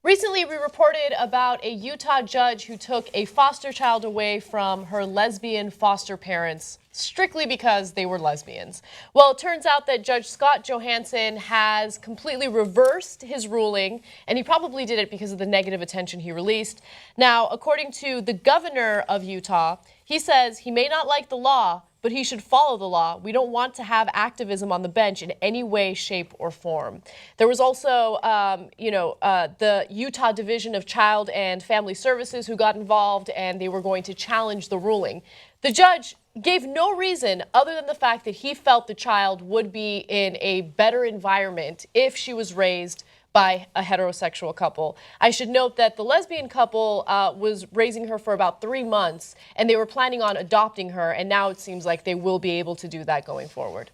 Recently, we reported about a Utah judge who took a foster child away from her lesbian foster parents strictly because they were lesbians. Well, it turns out that Judge Scott Johansen has completely reversed his ruling, and he probably did it because of the negative attention he released. Now, according to the governor of Utah, he says he may not like the law, but he should follow the law. We don't want to have activism on the bench in any way, shape, or form. There was also, the Utah Division of Child and Family Services who got involved, and they were going to challenge the ruling. The judge gave no reason other than the fact that he felt the child would be in a better environment if she was raised by a heterosexual couple. I should note that the lesbian couple was raising her for about 3 months, and they were planning on adopting her, and now it seems like they will be able to do that going forward.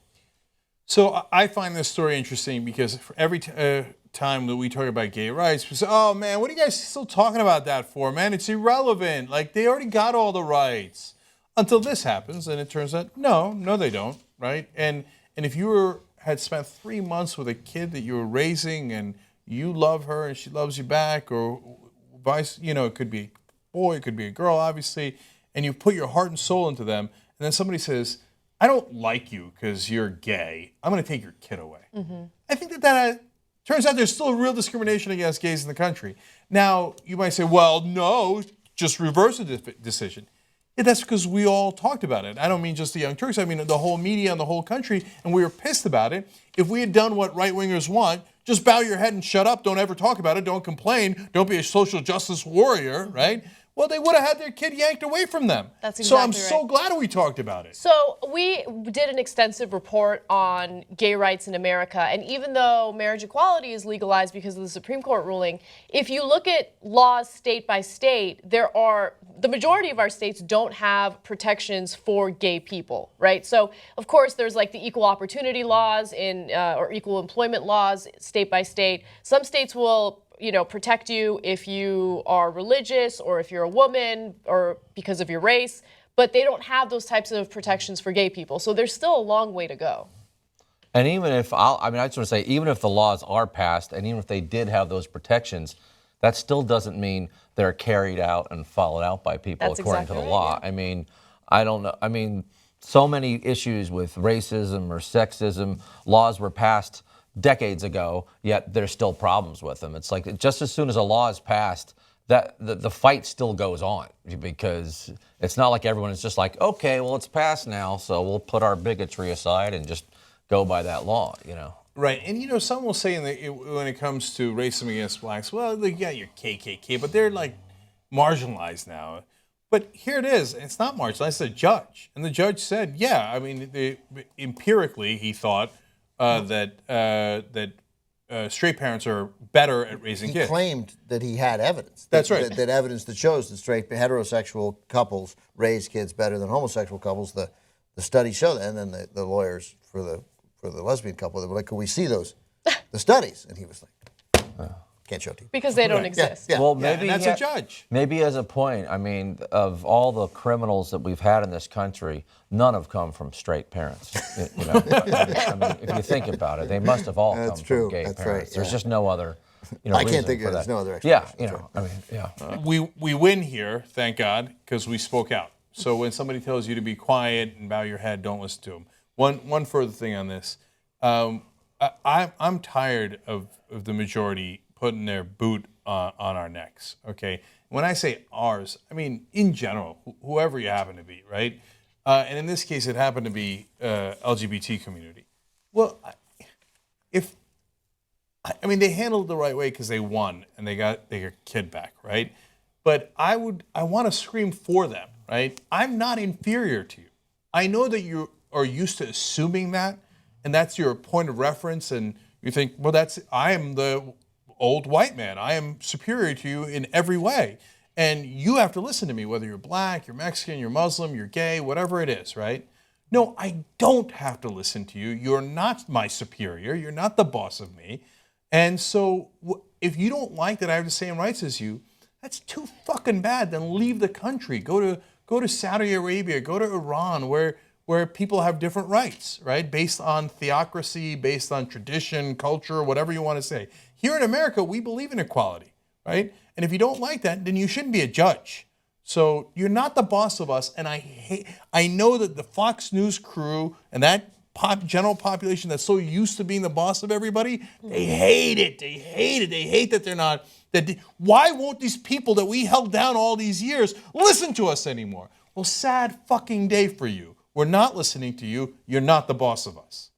So I find this story interesting because for every time that we talk about gay rights, we say, oh man, what are you guys still talking about that for, man? It's irrelevant. Like, they already got all the rights. Until this happens, and it turns out, no, they don't, right? And if you had spent 3 months with a kid that you were raising and you love her and she loves you back, or vice, it could be a boy, it could be a girl, obviously, and you put your heart and soul into them, and then somebody says, I don't like you because you're gay, I'm going to take your kid away. Mm-hmm. I think that turns out there's still real discrimination against gays in the country. Now, you might say, well, no, just reverse the decision. Yeah, that's because we all talked about it. I don't mean just the Young Turks. I mean the whole media and the whole country, and we were pissed about it. If we had done what right-wingers want, just bow your head and shut up, don't ever talk about it, don't complain, don't be a social justice warrior, right? Well, they would have had their kid yanked away from them. That's exactly right. So I'm so glad we talked about it. So we did an extensive report on gay rights in America, and even though marriage equality is legalized because of the Supreme Court ruling, if you look at laws state by state, the majority of our states don't have protections for gay people, right? So, of course, there's like the equal opportunity laws or equal employment laws state by state. Some states will protect you if you are religious or if you're a woman or because of your race, but they don't have those types of protections for gay people. So there's still a long way to go. And even if, I just want to say, even if the laws are passed and even if they did have those protections, that still doesn't mean they're carried out and followed out by people according to the law. Yeah. I mean, I don't know. I mean, so many issues with racism or sexism, laws were passed decades ago, yet there's still problems with them. It's like just as soon as a law is passed, that the fight still goes on, because it's not like everyone is just like, okay, well, it's passed now, so we'll put our bigotry aside and just go by that law, Right, and some will say when it comes to racism against blacks, well, yeah, you're KKK, but they're like marginalized now. But here it is, it's not marginalized, it's a judge. And the judge said, yeah, I mean, empirically, he thought that straight parents are better at raising kids. He claimed that he had evidence. That's right. That evidence that shows that straight heterosexual couples raise kids better than homosexual couples. The studies show that, and then the lawyers for the lesbian couple, they were like, "Can we see the studies?" And he was like, "Can't show it to you because they don't exist." Yeah. Well, maybe and that's a judge. Maybe as a point, I mean, of all the criminals that we've had in this country, none have come from straight parents. I mean, if you think about it, they must have all come from gay parents. Right, yeah. There's just no other. I can't think of there's no other Yeah, explanation. I mean, yeah. We win here, thank God, because we spoke out. So when somebody tells you to be quiet and bow your head, don't listen to them. One further thing on this, I'm tired of the majority putting their boot on our necks. Okay, when I say ours, I mean in general, whoever you happen to be, right? And in this case, it happened to be LGBT community. Well, they handled it the right way because they won and they got their kid back, right? But I want to scream for them, right? I'm not inferior to you. I know that you are used to assuming that, and that's your point of reference, and you think, well, I am the old white man. I am superior to you in every way. And you have to listen to me, whether you're black, you're Mexican, you're Muslim, you're gay, whatever it is, right? No, I don't have to listen to you. You're not my superior. You're not the boss of me. And so if you don't like that I have the same rights as you, that's too fucking bad. Then leave the country. Go to Saudi Arabia, go to Iran, where people have different rights, right? Based on theocracy, based on tradition, culture, whatever you want to say. Here in America, we believe in equality. right? And if you don't like that, then you shouldn't be a judge. So you're not the boss of us, and I know that the Fox News crew and that general population that's so used to being the boss of everybody, they hate it. They hate it. They hate that they're not. Why won't these people that we held down all these years listen to us anymore? Well, sad fucking day for you. We're not listening to you. You're not the boss of us.